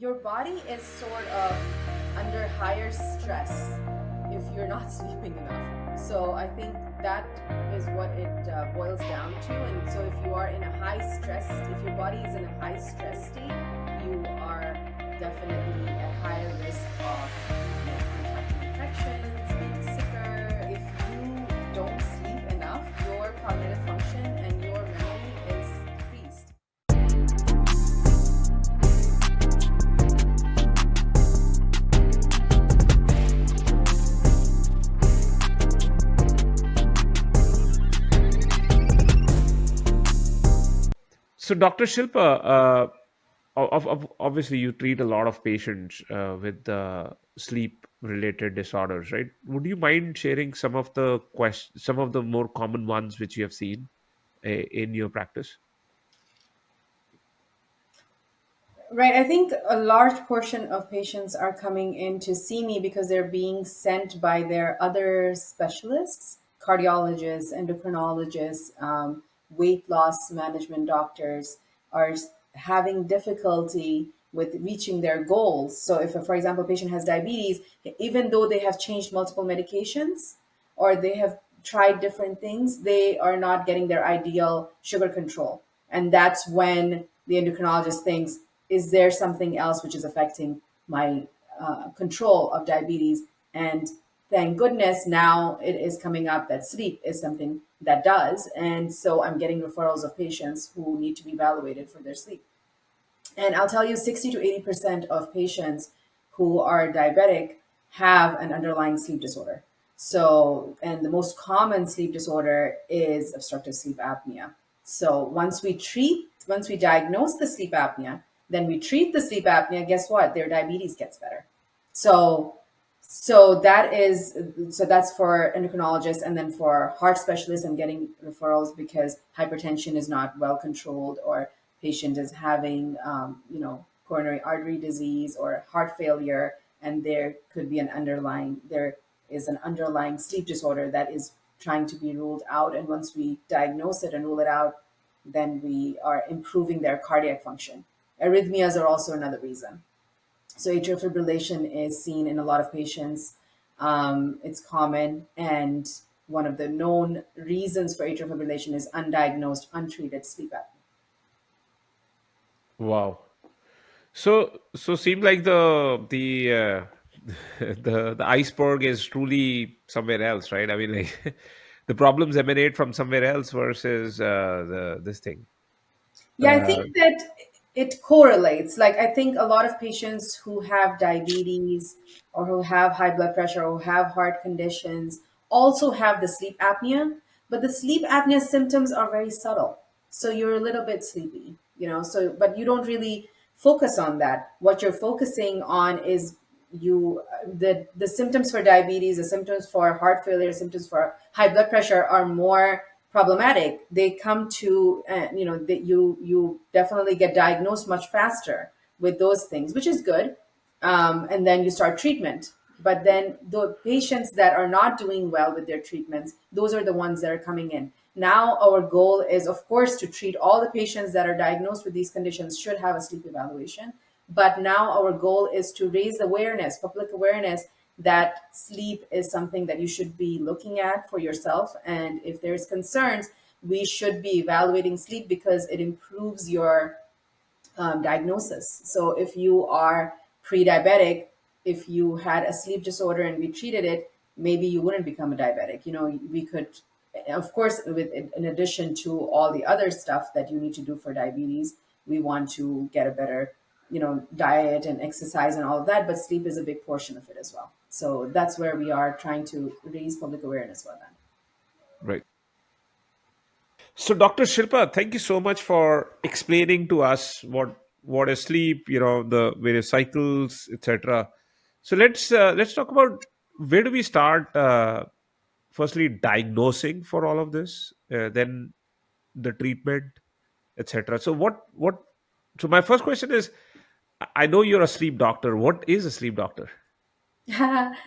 your body is sort of under higher stress if you're not sleeping enough. So I think that is what it boils down to. And so if you are in a high stress, if your body is in a high stress state, you are definitely at higher risk of contracting infections, being sicker. If you don't sleep enough, your cognitive function and your memory is decreased. So, Dr. Shilpa, obviously, you treat a lot of patients with sleep-related disorders, right? Would you mind sharing some of the more common ones which you have seen in your practice? Right. I think a large portion of patients are coming in to see me because they're being sent by their other specialists, cardiologists, endocrinologists, weight loss management doctors are having difficulty with reaching their goals. So, if, for example, a patient has diabetes, even though they have changed multiple medications or they have tried different things, they are not getting their ideal sugar control. And that's when the endocrinologist thinks, is there something else which is affecting my control of diabetes? And thank goodness now it is coming up that sleep is something that does. And so I'm getting referrals of patients who need to be evaluated for their sleep. And I'll tell you, 60 to 80% of patients who are diabetic have an underlying sleep disorder. So, and the most common sleep disorder is obstructive sleep apnea. So, once we diagnose the sleep apnea, then we treat the sleep apnea, guess what? Their diabetes gets better. So, so that's for endocrinologists, and then for heart specialists, I'm getting referrals because hypertension is not well controlled, or patient is having coronary artery disease or heart failure, and there is an underlying sleep disorder that is trying to be ruled out. And once we diagnose it and rule it out, then we are improving their cardiac function. Arrhythmias are also another reason. So atrial fibrillation is seen in a lot of patients. It's common, and one of the known reasons for atrial fibrillation is undiagnosed, untreated sleep apnea. Wow. So seems like the iceberg is truly somewhere else, right? I mean, like the problems emanate from somewhere else versus the this thing. Yeah, I Uh, think that it correlates. Like, I think a lot of patients who have diabetes or who have high blood pressure or who have heart conditions also have the sleep apnea, but the sleep apnea symptoms are very subtle. So you're a little bit sleepy, but you don't really focus on that. What you're focusing on is the symptoms for diabetes, the symptoms for heart failure, symptoms for high blood pressure are more problematic. They come to that you definitely get diagnosed much faster with those things, which is good. And then you start treatment. But then the patients that are not doing well with their treatments, those are the ones that are coming in. Now our goal is, of course, to treat all the patients that are diagnosed with these conditions should have a sleep evaluation. But now our goal is to raise awareness, public awareness, that sleep is something that you should be looking at for yourself. And if there's concerns, we should be evaluating sleep because it improves your diagnosis. So if you are pre-diabetic, if you had a sleep disorder and we treated it, maybe you wouldn't become a diabetic. We could, of course, with in addition to all the other stuff that you need to do for diabetes, we want to get a better, diet and exercise and all of that. But sleep is a big portion of it as well. So that's where we are trying to raise public awareness for that. right. So, Dr. Shilpa, thank you so much for explaining to us what is sleep, the various cycles, etc. So let's talk about where do we start. Firstly, diagnosing for all of this, then the treatment, etc. So what? So my first question is, I know you're a sleep doctor. What is a sleep doctor?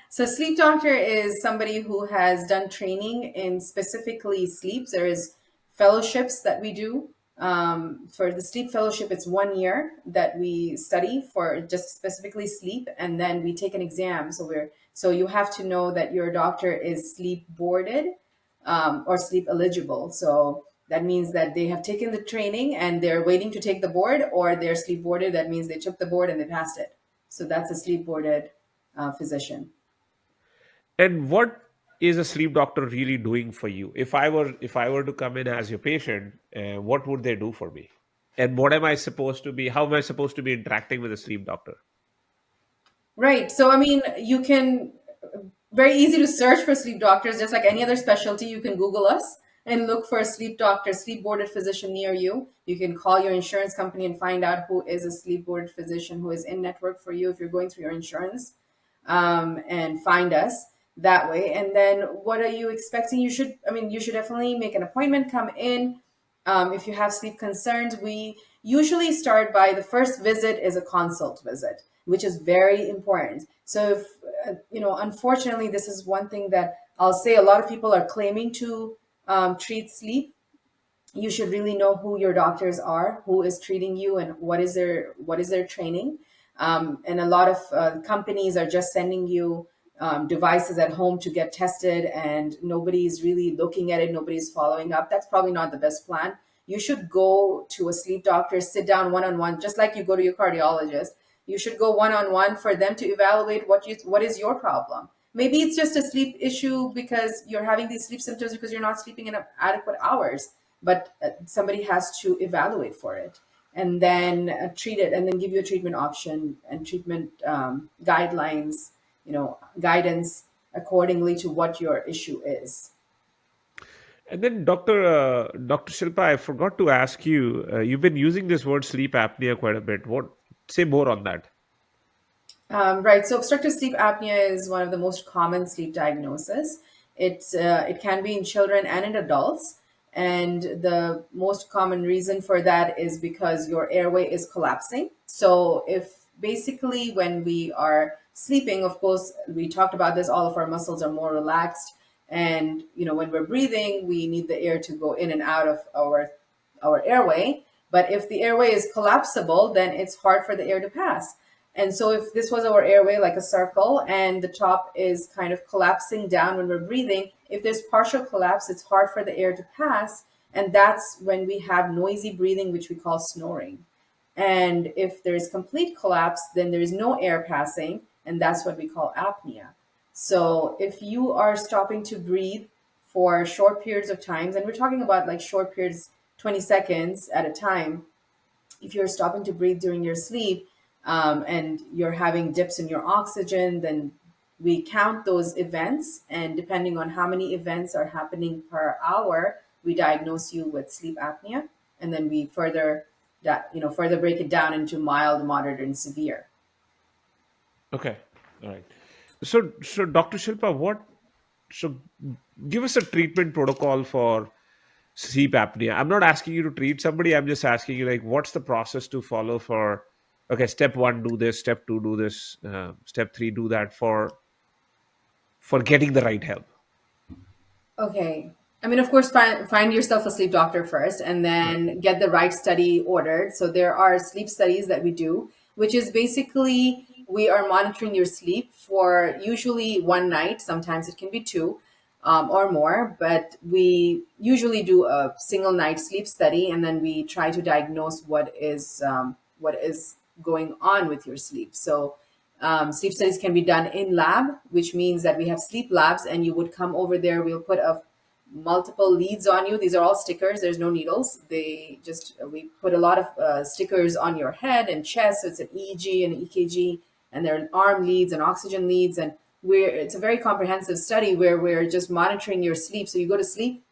So sleep doctor is somebody who has done training in specifically sleep. There is fellowships that we do. For the sleep fellowship, it's 1 year that we study for just specifically sleep, and then we take an exam. So you have to know that your doctor is sleep boarded, or sleep eligible. So that means that they have taken the training and they're waiting to take the board, or they're sleep boarded. That means they took the board and they passed it. So that's a sleep boarded physician. And what is a sleep doctor really doing for you? If I were to come in as your patient, what would they do for me? And what am I supposed to be? How am I supposed to be interacting with a sleep doctor? Right. So, I mean, you can very easy to search for sleep doctors, just like any other specialty. You can Google us and look for a sleep doctor, sleep boarded physician near you. You can call your insurance company and find out who is a sleep boarded physician who is in network for you if you're going through your insurance, and find us that way. And then what are you expecting? You should definitely make an appointment, come in. If you have sleep concerns, we usually start by the first visit is a consult visit, which is very important. So if, unfortunately, this is one thing that I'll say a lot of people are claiming to treat sleep. You should really know who your doctors are, who is treating you, and what is their training. And a lot of companies are just sending you devices at home to get tested, and nobody's really looking at it. Nobody's following up. That's probably not the best plan. You should go to a sleep doctor, sit down one on one, just like you go to your cardiologist. You should go one on one for them to evaluate what is your problem. Maybe it's just a sleep issue because you're having these sleep symptoms because you're not sleeping enough adequate hours, but somebody has to evaluate for it and then treat it, and then give you a treatment option and treatment guidelines, guidance accordingly to what your issue is. And then, Dr. Shilpa, I forgot to ask you. You've been using this word sleep apnea quite a bit. What? Say more on that. Right. So obstructive sleep apnea is one of the most common sleep diagnoses. It can be in children and in adults, and the most common reason for that is because your airway is collapsing. So if basically when we are sleeping, of course, we talked about this, all of our muscles are more relaxed, and when we're breathing, we need the air to go in and out of our airway. But if the airway is collapsible, then it's hard for the air to pass. And so if this was our airway like a circle and the top is kind of collapsing down when we're breathing, if there's partial collapse, it's hard for the air to pass. And that's when we have noisy breathing, which we call snoring. And if there's complete collapse, then there is no air passing, and that's what we call apnea. So if you are stopping to breathe for short periods of times, and we're talking about like short periods, 20 seconds at a time, if you're stopping to breathe during your sleep, and you're having dips in your oxygen, then we count those events. And depending on how many events are happening per hour, we diagnose you with sleep apnea. And then we further break it down into mild, moderate, and severe. Okay. All right. So, Dr. Shilpa, so give us a treatment protocol for sleep apnea. I'm not asking you to treat somebody. I'm just asking you, like, what's the process to follow for, okay, step one, do this, step two, do this, step three, do that for getting the right help. Okay. I mean, of course, find yourself a sleep doctor first and Right. then get the right study ordered. So there are sleep studies that we do, which is basically we are monitoring your sleep for usually one night. Sometimes it can be two, or more, but we usually do a single night sleep study, and then we try to diagnose what is going on with your sleep. So sleep studies can be done in lab, which means that we have sleep labs, and you would come over there. We'll put a multiple leads on you. These are all stickers. There's no needles. We put a lot of stickers on your head and chest. So it's an EEG and an EKG, and there are arm leads and oxygen leads, and it's a very comprehensive study where we're just monitoring your sleep. So you go to sleep,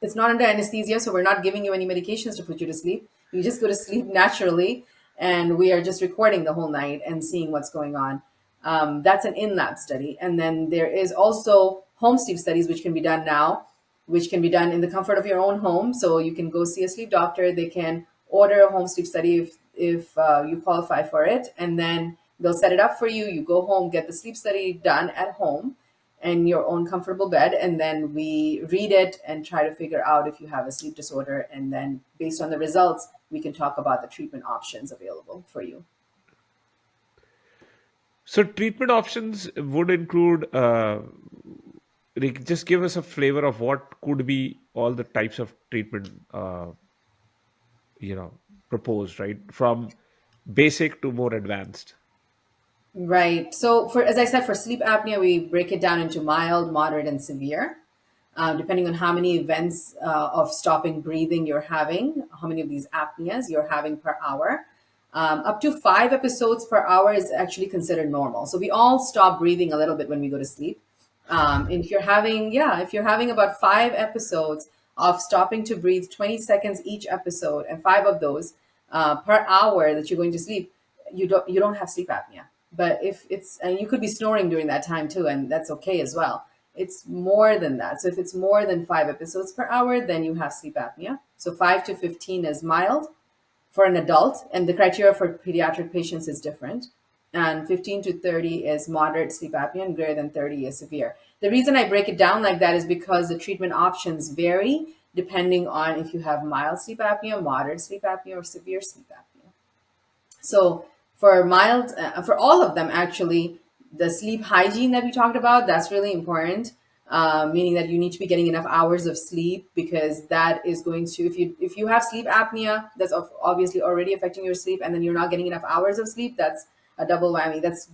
it's not under anesthesia, so we're not giving you any medications to put you to sleep. You just go to sleep naturally, and we are just recording the whole night and seeing what's going on. That's an in-lab study. And then there is also home sleep studies, which can be done now, which can be done in the comfort of your own home. So you can go see a sleep doctor. They can order a home sleep study if you qualify for it, and then they'll set it up for you. You go home, get the sleep study done at home, in your own comfortable bed, and then we read it and try to figure out if you have a sleep disorder, and then based on the results we can talk about the treatment options available for you. So treatment options would include, just give us a flavor of what could be all the types of treatment, you know, proposed, right? From basic to more advanced. Right. So, for as I said, for sleep apnea, we break it down into mild, moderate, and severe, depending on how many events of stopping breathing you're having, how many of these apneas you're having per hour. Up to 5 episodes per hour is actually considered normal. So we all stop breathing a little bit when we go to sleep. If you're having, yeah, if you're having about 5 episodes of stopping to breathe 20 seconds each episode, and five of those per hour that you're going to sleep, you don't have sleep apnea. But if it's, and you could be snoring during that time too, and that's okay as well. It's more than that. So if it's more than 5 episodes per hour, then you have sleep apnea. So 5 to 15 is mild for an adult, and the criteria for pediatric patients is different. And 15 to 30 is moderate sleep apnea, and greater than 30 is severe. The reason I break it down like that is because the treatment options vary depending on if you have mild sleep apnea, moderate sleep apnea, or severe sleep apnea. So for mild, for all of them actually, the sleep hygiene that we talked about, that's really important. Meaning that you need to be getting enough hours of sleep, because that is going to, if you have sleep apnea, that's obviously already affecting your sleep, and then you're not getting enough hours of sleep. That's a double whammy. That's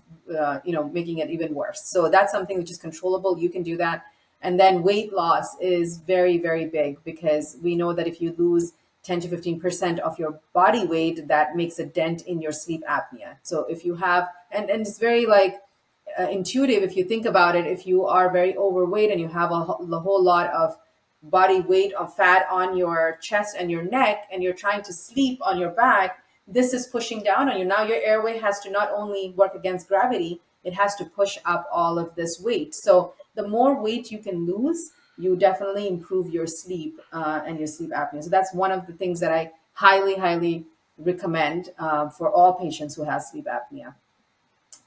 making it even worse. So that's something which is controllable. You can do that. And then weight loss is very, very big, because we know that if you lose 10 to 15% of your body weight, that makes a dent in your sleep apnea. So if you have, and it's very like intuitive if you think about it. If you are very overweight and you have a whole lot of body weight of fat on your chest and your neck, and you're trying to sleep on your back, this is pushing down on you. Now your airway has to not only work against gravity, it has to push up all of this weight. So the more weight you can lose, you definitely improve your sleep and your sleep apnea. So that's one of the things that I highly, highly recommend for all patients who have sleep apnea.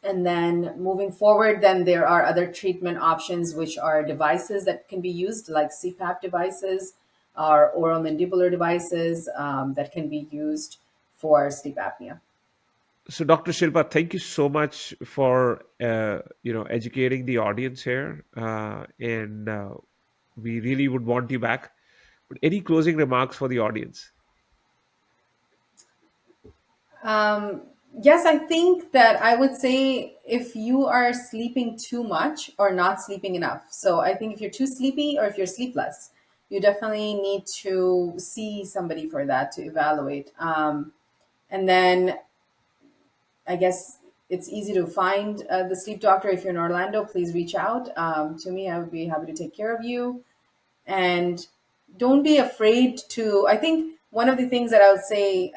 And then moving forward, then there are other treatment options, which are devices that can be used, like CPAP devices or oral mandibular devices that can be used for sleep apnea. So, Dr. Shilpa, thank you so much for educating the audience here, and we really would want you back. But any closing remarks for the audience? Um, yes, I think that I would say if you are sleeping too much or not sleeping enough. So I think if you're too sleepy or if you're sleepless, you definitely need to see somebody for that to evaluate. And then I guess it's easy to find the sleep doctor. If you're in Orlando, please reach out to me. I would be happy to take care of you. And don't be afraid to, I think one of the things that I would say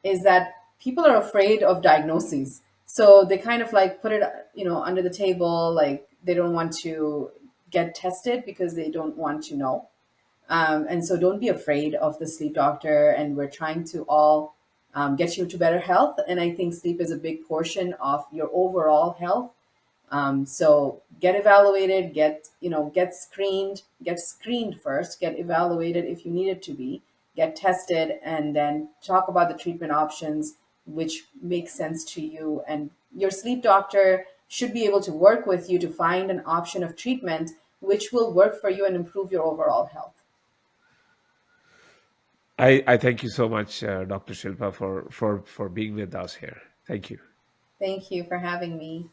is that people are afraid of diagnoses. So they kind of like put it, under the table, like they don't want to get tested because they don't want to know. And so don't be afraid of the sleep doctor. And we're trying to all get you to better health. And I think sleep is a big portion of your overall health. So get evaluated, get screened first, get evaluated if you need it to be, get tested, and then talk about the treatment options which make sense to you. And your sleep doctor should be able to work with you to find an option of treatment which will work for you and improve your overall health. I thank you so much, Dr. Shilpa, for being with us here. Thank you. Thank you for having me.